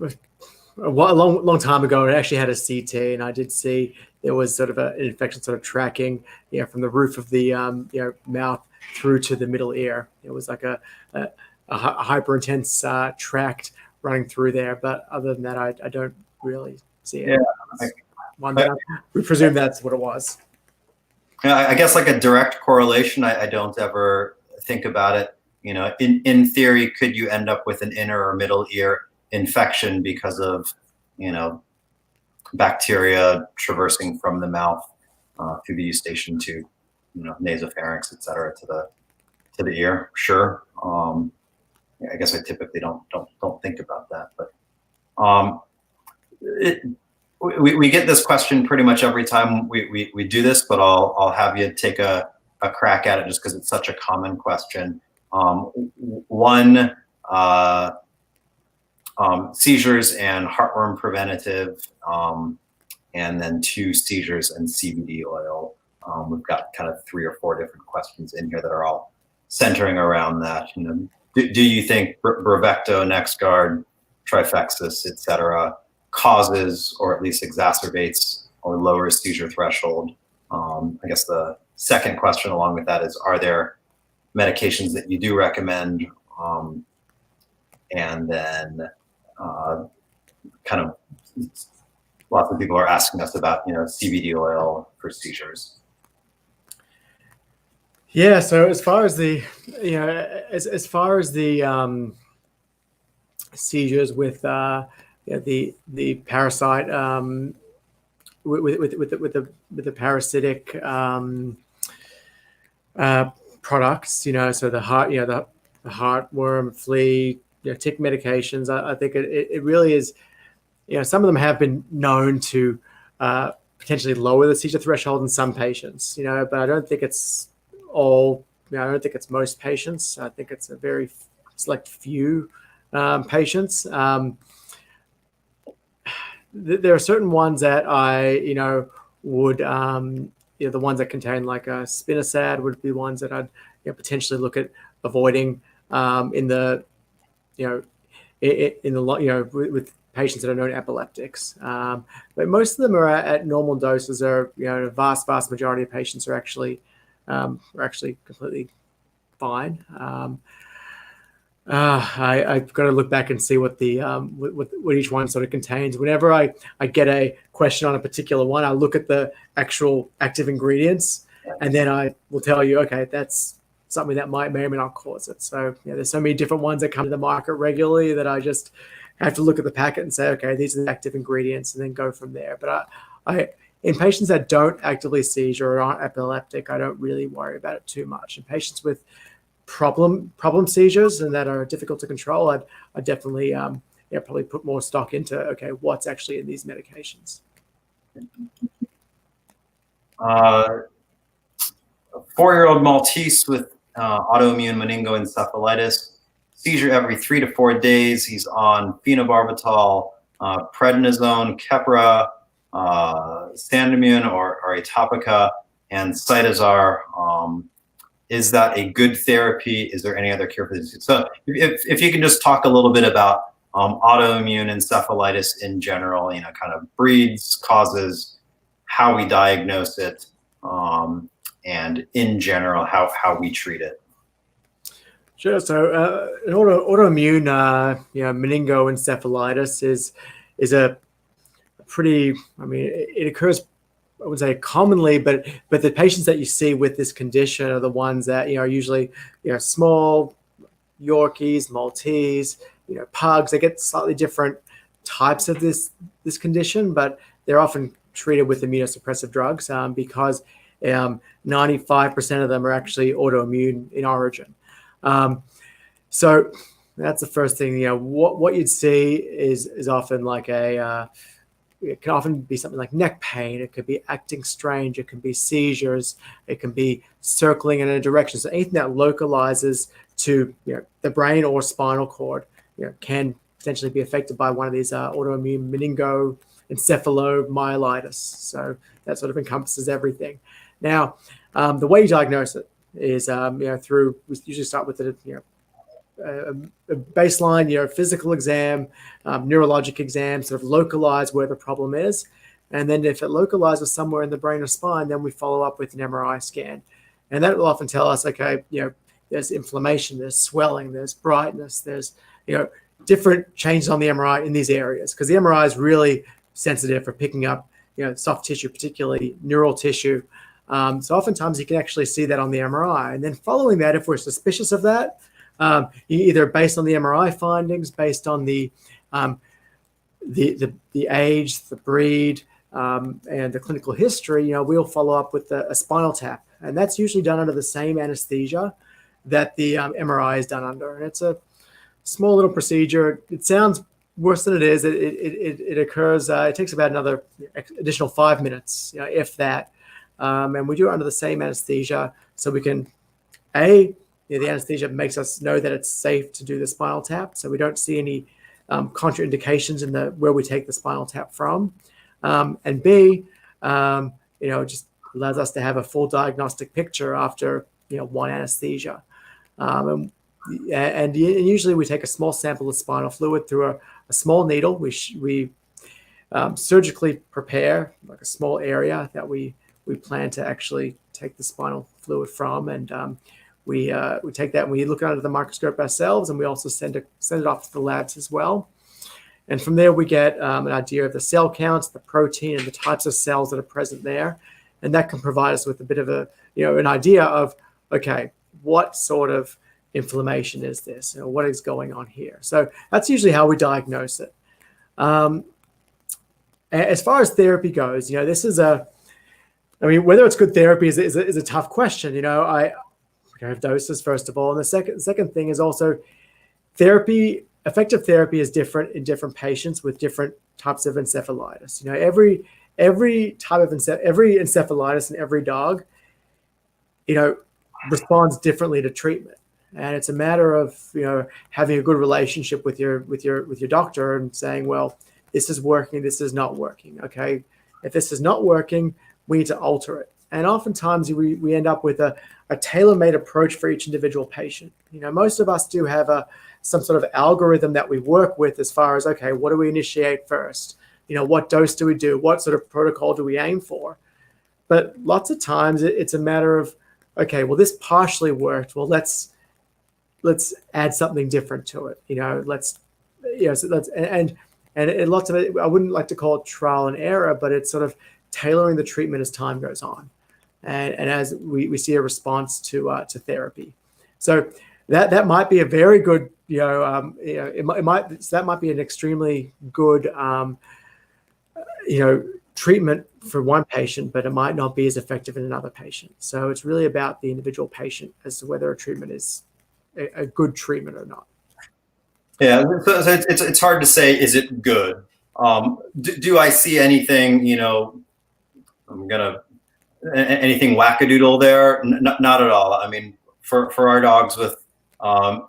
long time ago. It actually had a CT, and I did see there was sort of an infection sort of tracking, from the roof of the mouth through to the middle ear. It was like a hyper intense tract running through there. But other than that, I don't really see it. Yeah, we presume that's what it was. I guess like a direct correlation, I don't ever think about it. In theory, could you end up with an inner or middle ear infection because of, bacteria traversing from the mouth through the eustachian to, nasopharynx, et cetera, to the ear? Sure. I guess I typically don't think about that, but we get this question pretty much every time we do this, but I'll have you take a crack at it just because it's such a common question. One, seizures and heartworm preventative, and then 2, seizures and CBD oil. We've got kind of 3 or 4 different questions in here that are all centering around that. Do you think Bravecto, NexGard, Trifexis, et cetera, causes or at least exacerbates or lowers seizure threshold? I guess the second question along with that is, are there medications that you do recommend? And then kind of lots of people are asking us about, CBD oil for seizures. Yeah. So as far as the, as far as the seizures with the parasite with the parasitic products, so the heart, the heartworm, flea, tick medications. I think it really is. Some of them have been known to potentially lower the seizure threshold in some patients. But I don't think it's all. I don't think it's most patients. I think it's a very select few patients. There are certain ones that I, would, the ones that contain like a spinosad would be ones that I'd potentially look at avoiding in the, with patients that are known epileptics. But most of them are at normal doses. The vast majority of patients are actually completely fine. I've got to look back and see what the what each one sort of contains. Whenever I get a question on a particular one, I look at the actual active ingredients, and then I will tell you, okay, that's something that may or may not cause it. So there's so many different ones that come to the market regularly that I just have to look at the packet and say, okay, these are the active ingredients, and then go from there. But I in patients that don't actively seizure or aren't epileptic, I don't really worry about it too much. In patients with problem seizures and that are difficult to control, I definitely probably put more stock into, okay, what's actually in these medications. A 4-year-old Maltese with autoimmune meningoencephalitis, seizure every 3 to 4 days. He's on phenobarbital, prednisone, Keppra, Sandimmune or Atopica, and Cytosar. Is that a good therapy? Is there any other cure for this? So if you can just talk a little bit about autoimmune encephalitis in general, kind of breeds, causes, how we diagnose it, and in general, how we treat it. Sure. So autoimmune meningoencephalitis is a pretty, it occurs, I would say commonly, but the patients that you see with this condition are the ones that are usually small Yorkies, Maltese, pugs. They get slightly different types of this condition, but they're often treated with immunosuppressive drugs because 95% of them are actually autoimmune in origin. So that's the first thing. What you'd see is often like it can often be something like neck pain. It could be acting strange. It can be seizures. It can be circling in a direction. So anything that localizes to the brain or spinal cord can potentially be affected by one of these autoimmune meningoencephalomyelitis. So that sort of encompasses everything. Now, the way you diagnose it is through, we usually start with a baseline, physical exam, neurologic exam, sort of localize where the problem is. And then if it localizes somewhere in the brain or spine, then we follow up with an MRI scan. And that will often tell us, okay, there's inflammation, there's swelling, there's brightness, there's, different changes on the MRI in these areas, because the MRI is really sensitive for picking up, soft tissue, particularly neural tissue. So oftentimes you can actually see that on the MRI. And then following that, if we're suspicious of that, either based on the MRI findings, based on the age, the breed, and the clinical history, we'll follow up with a spinal tap, and that's usually done under the same anesthesia that the MRI is done under. And it's a small little procedure. It sounds worse than it is. It occurs. It takes about another additional 5 minutes, if that. And we do it under the same anesthesia, so we can the anesthesia makes us know that it's safe to do the spinal tap, so we don't see any contraindications in where we take the spinal tap from. And B, just allows us to have a full diagnostic picture after one anesthesia. And usually we take a small sample of spinal fluid through a small needle. We surgically prepare like a small area that we plan to actually take the spinal fluid from, and we take that and we look under the microscope ourselves, and we also send it off to the labs as well. And from there, we get an idea of the cell counts, the protein, and the types of cells that are present there. And that can provide us with a bit of an idea of, okay, what sort of inflammation is this? What is going on here? So that's usually how we diagnose it. As far as therapy goes, this is whether it's good therapy is a tough question. I have doses, first of all. And the second thing is also therapy. Effective therapy is different in different patients with different types of encephalitis. Every type of every encephalitis in every dog, responds differently to treatment. And it's a matter of having a good relationship with your doctor and saying, well, this is working, this is not working. Okay, if this is not working, we need to alter it. And oftentimes we end up with a tailor-made approach for each individual patient. Most of us do have some sort of algorithm that we work with as far as, okay, what do we initiate first? What dose do we do? What sort of protocol do we aim for? But lots of times it's a matter of, okay, well, this partially worked. Well, let's add something different to it. And lots of it, I wouldn't like to call it trial and error, but it's sort of tailoring the treatment as time goes on, and as we see a response to therapy. So that might be a very good, that might be an extremely good, treatment for one patient, but it might not be as effective in another patient. So it's really about the individual patient as to whether a treatment is a good treatment or not. Yeah, so it's hard to say, is it good? Do I see anything, anything wackadoodle there? Not at all. I mean, for our dogs with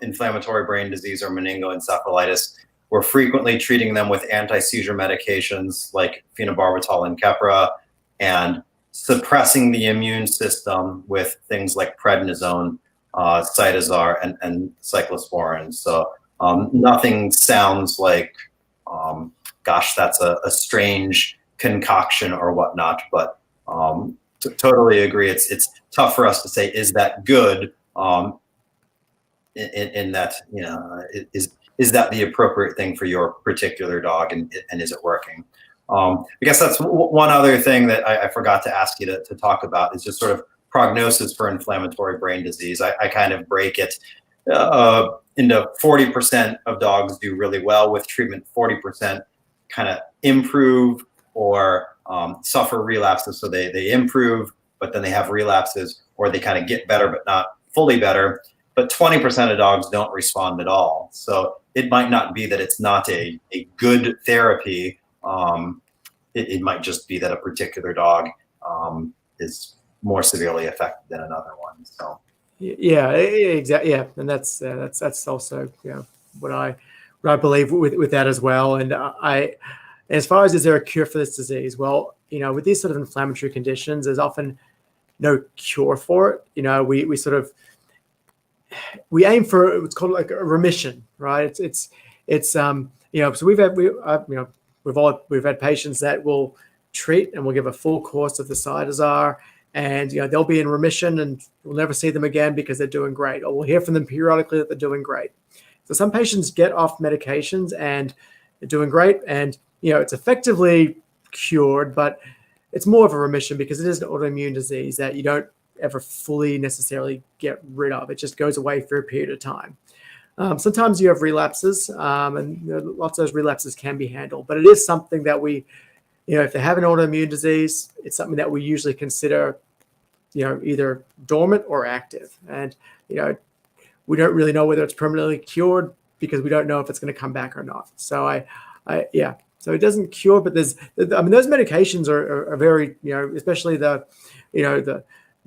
inflammatory brain disease or meningoencephalitis, we're frequently treating them with anti-seizure medications like phenobarbital and Keppra, and suppressing the immune system with things like prednisone, Seizure, and cyclosporin. So nothing sounds like, gosh, that's a strange concoction or whatnot. But totally agree. It's tough for us to say, is that good? In that, is that the appropriate thing for your particular dog, and is it working? I guess that's one other thing that I forgot to ask you to talk about, is just sort of prognosis for inflammatory brain disease. I kind of break it into 40% of dogs do really well with treatment, 40% kind of improve or suffer relapses. So they improve, but then they have relapses, or they kind of get better, but not fully better. But 20% of dogs don't respond at all. So it might not be that it's not a good therapy. It might just be that a particular dog is more severely affected than another one. So yeah, exactly. Yeah, and that's also what I believe with that as well. And as far as, is there a cure for this disease? Well, with these sort of inflammatory conditions, there's often no cure for it. We aim for what's called like a remission, right? So we've had patients that will treat and we'll give a full course of the Seizure, and they'll be in remission and we'll never see them again because they're doing great, or we'll hear from them periodically that they're doing great. So some patients get off medications and they're doing great, and it's effectively cured, but it's more of a remission because it is an autoimmune disease that you don't ever fully necessarily get rid of. It just goes away for a period of time. Sometimes you have relapses, and lots of those relapses can be handled, but it is something that we, if they have an autoimmune disease, it's something that we usually consider, either dormant or active. And, we don't really know whether it's permanently cured because we don't know if it's going to come back or not. So so it doesn't cure, but those medications are very, especially the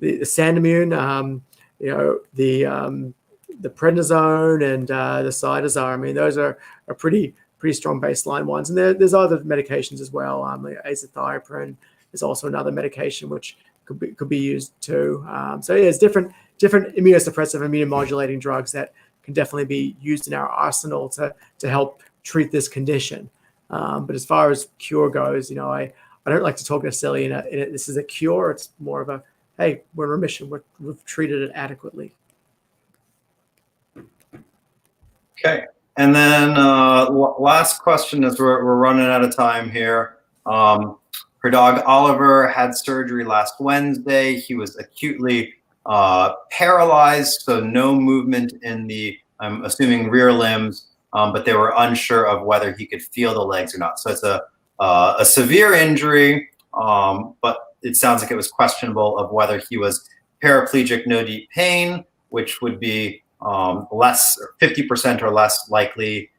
Sandimmune, the prednisone and the Seizure. Those are pretty strong baseline ones. And there's other medications as well. Azathioprine is also another medication which could be used too. There's different immunosuppressive, immunomodulating drugs that can definitely be used in our arsenal to help treat this condition. But as far as cure goes, I don't like to talk necessarily in this is a cure. It's more of a, hey, we're in remission. We've treated it adequately. Okay. And then last question, as we're running out of time here. Her dog Oliver had surgery last Wednesday. He was acutely paralyzed, so no movement in the, I'm assuming, rear limbs, but they were unsure of whether he could feel the legs or not. So it's a severe injury, but it sounds like it was questionable of whether he was paraplegic, no deep pain, which would be less, 50% or less likely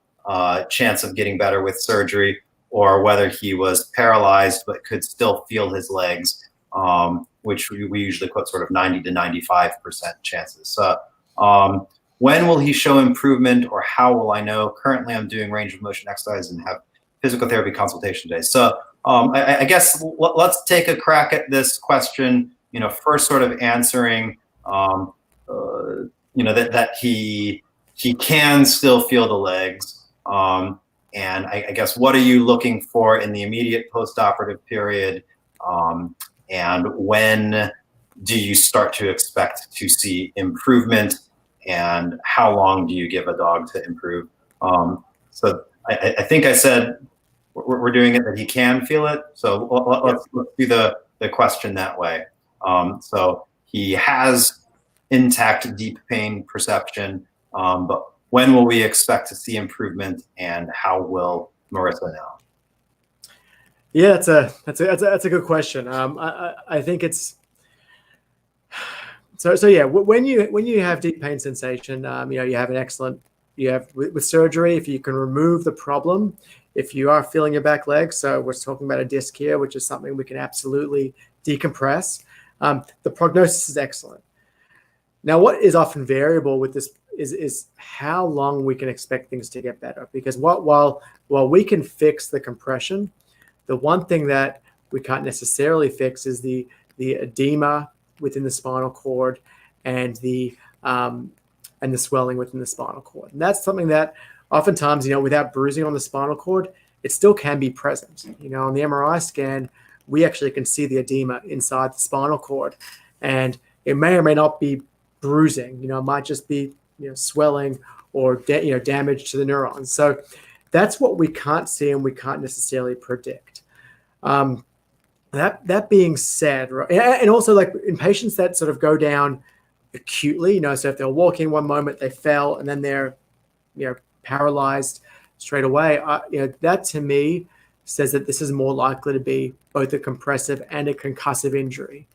chance of getting better with surgery, or whether he was paralyzed but could still feel his legs, which we usually quote sort of 90 to 95% chances. So when will he show improvement, or how will I know? Currently, I'm doing range of motion exercise and have physical therapy consultation days. So I guess let's take a crack at this question, first sort of answering, that he can still feel the legs. And I guess, what are you looking for in the immediate post-operative period? And when do you start to expect to see improvement? And how long do you give a dog to improve? So I think I said we're doing it that he can feel it. So let's do the question that way. So he has intact deep pain perception, but when will we expect to see improvement, and how will Marissa know? Yeah, that's a good question. I think it's so yeah. When you have deep pain sensation, you have an excellent. You have with surgery, if you can remove the problem, if you are feeling your back leg. So we're talking about a disc here, which is something we can absolutely decompress. The prognosis is excellent. Now, what is often variable with this is how long we can expect things to get better. Because while we can fix the compression, the one thing that we can't necessarily fix is the edema within the spinal cord and the swelling within the spinal cord. And that's something that oftentimes, without bruising on the spinal cord, it still can be present. On the MRI scan, we actually can see the edema inside the spinal cord, and it may or may not be bruising. It might just be swelling or damage to the neurons. So that's what we can't see and we can't necessarily predict. That being said, right, and also like in patients that sort of go down acutely, so if they're walking one moment, they fell, and then they're paralyzed straight away, that to me says that this is more likely to be both a compressive and a concussive injury.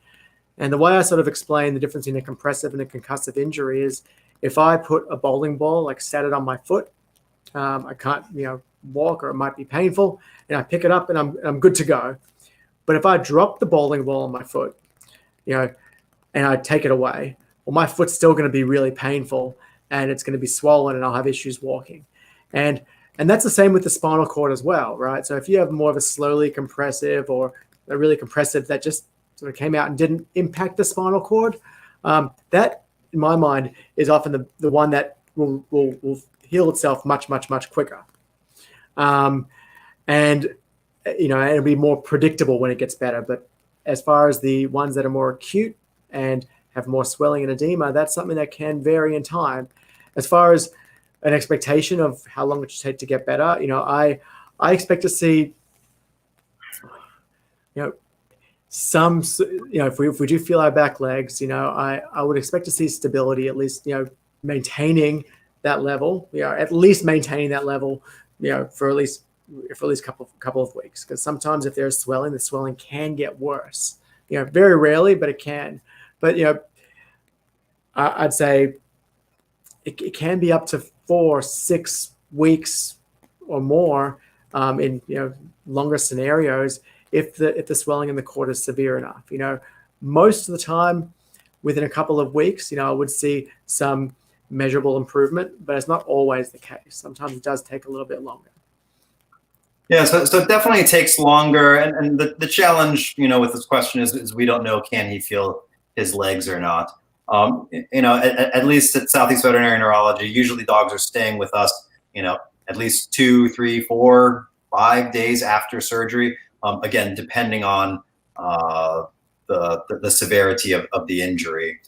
And the way I sort of explain the difference in a compressive and a concussive injury is, if I put a bowling ball, like sat it on my foot, I can't, walk, or it might be painful, and I pick it up and I'm good to go. But if I drop the bowling ball on my foot, and I take it away, well, my foot's still going to be really painful, and it's going to be swollen, and I'll have issues walking. And that's the same with the spinal cord as well, right? So if you have more of a slowly compressive or a really compressive that just sort of came out and didn't impact the spinal cord, that, in my mind, is often the one that will heal itself much quicker. And it'll be more predictable when it gets better. But as far as the ones that are more acute and have more swelling and edema, that's something that can vary in time. As far as an expectation of how long it should take to get better, I expect to see, some, if we do feel our back legs, I would expect to see stability, at least, maintaining that level, at least maintaining that level, for at least couple of weeks. Because sometimes if there's swelling, the swelling can get worse. Very rarely, but it can. But I'd say it can be up to 4-6 weeks or more in longer scenarios if the swelling in the cord is severe enough. Most of the time, within a couple of weeks, I would see some measurable improvement, but it's not always the case. Sometimes it does take a little bit longer. Yeah, so it definitely takes longer, and the challenge, with this question is we don't know, can he feel his legs or not? At least at Southeast Veterinary Neurology, usually dogs are staying with us, at least 2, 3, 4, 5 days after surgery. Again, depending on the severity of the injury.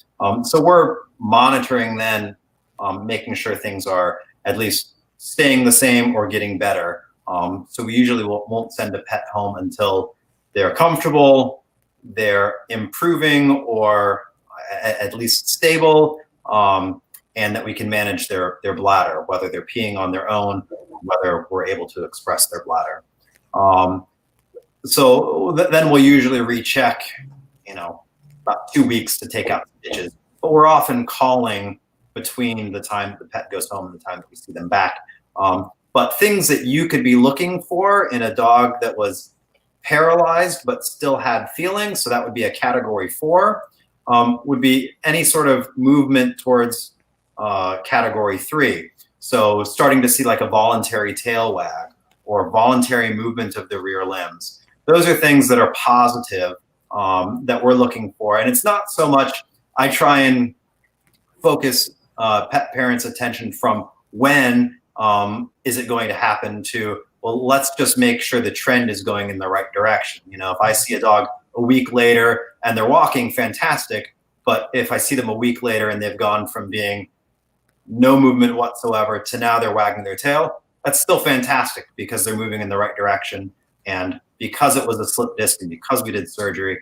So we're monitoring then, making sure things are at least staying the same or getting better. So we usually won't send a pet home until they're comfortable, they're improving, or at least stable, and that we can manage their bladder, whether they're peeing on their own, whether we're able to express their bladder. So then we'll usually recheck, about 2 weeks to take out stitches. But we're often calling between the time the pet goes home and the time that we see them back. But things that you could be looking for in a dog that was paralyzed but still had feelings, so that would be a category 4, would be any sort of movement towards category 3. So starting to see like a voluntary tail wag or voluntary movement of the rear limbs. Those are things that are positive that we're looking for. And it's not so much, I try and focus pet parents' attention from when is it going to happen to, well, let's just make sure the trend is going in the right direction. If I see a dog a week later and they're walking, fantastic. But if I see them a week later and they've gone from being no movement whatsoever to now they're wagging their tail, that's still fantastic because they're moving in the right direction. And because it was a slip disc and because we did surgery,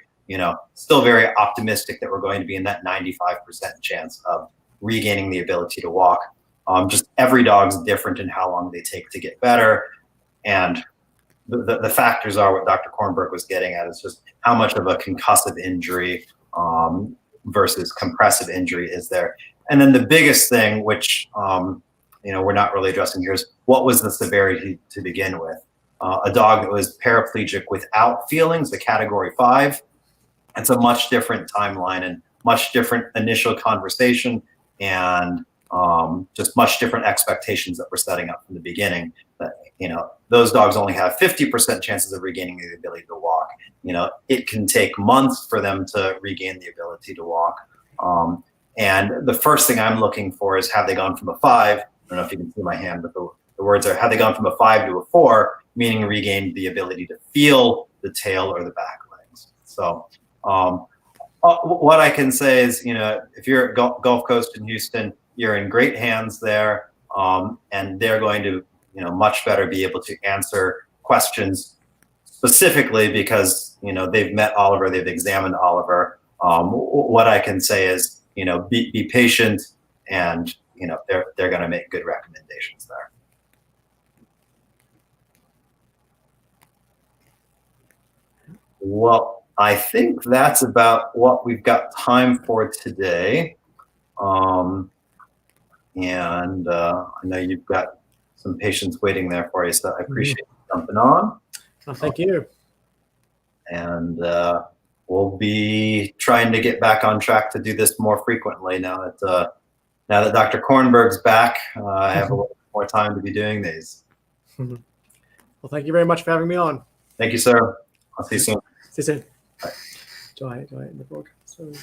still very optimistic that we're going to be in that 95% chance of regaining the ability to walk. Just every dog's different in how long they take to get better. And the factors are what Dr. Kornberg was getting at, is just how much of a concussive injury versus compressive injury is there. And then the biggest thing, which we're not really addressing here, is what was the severity to begin with. A dog that was paraplegic without feelings, the category 5, it's a much different timeline and much different initial conversation, and just much different expectations that we're setting up from the beginning. That those dogs only have 50% chances of regaining the ability to walk. It can take months for them to regain the ability to walk. And the first thing I'm looking for is, have they gone from a 5? I don't know if you can see my hand, but the words are, have they gone from a 5 to a 4, meaning regained the ability to feel the tail or the back legs. So what I can say is, if you're at Gulf Coast in Houston, you're in great hands there, and they're going to, much better be able to answer questions specifically because, they've met Oliver, they've examined Oliver. What I can say is, be patient, and, they're going to make good recommendations there. Well, I think that's about what we've got time for today. And I know you've got some patients waiting there for you, so I appreciate you jumping on. Oh, thank you. And we'll be trying to get back on track to do this more frequently now that Dr. Kornberg's back. I have a little more time to be doing these. Well, thank you very much for having me on. Thank you, sir. I'll see you soon. See you soon. Bye. Do I end the broadcast?